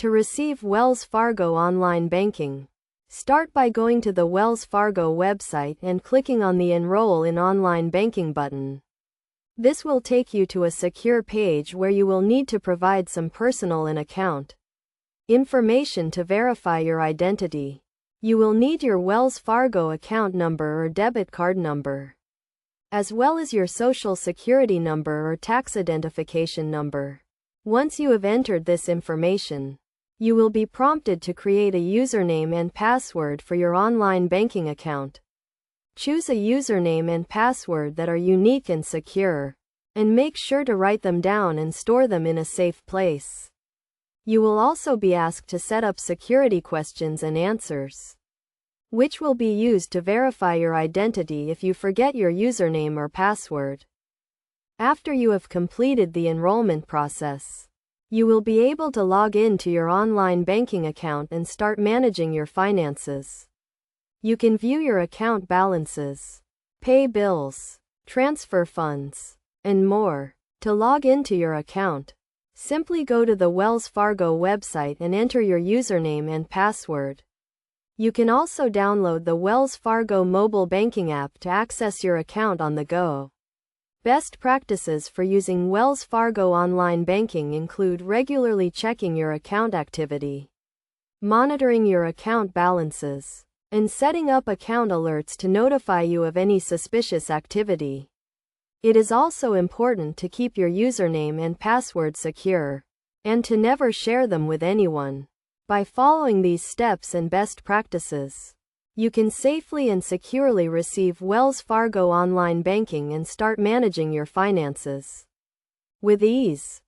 To receive Wells Fargo online banking, start by going to the Wells Fargo website and clicking on the Enroll in Online Banking button. This will take you to a secure page where you will need to provide some personal and account information to verify your identity. You will need your Wells Fargo account number or debit card number, as well as your social security number or tax identification number. Once you have entered this information, you will be prompted to create a username and password for your online banking account. Choose a username and password that are unique and secure, and make sure to write them down and store them in a safe place. You will also be asked to set up security questions and answers, which will be used to verify your identity if you forget your username or password. After you have completed the enrollment process, you will be able to log in to your online banking account and start managing your finances. You can view your account balances, pay bills, transfer funds, and more. To log into your account, simply go to the Wells Fargo website and enter your username and password. You can also download the Wells Fargo mobile banking app to access your account on the go. Best practices for using Wells Fargo online banking include regularly checking your account activity, monitoring your account balances, and setting up account alerts to notify you of any suspicious activity. It is also important to keep your username and password secure, and to never share them with anyone. By following these steps and best practices, you can safely and securely receive Wells Fargo online banking and start managing your finances with ease.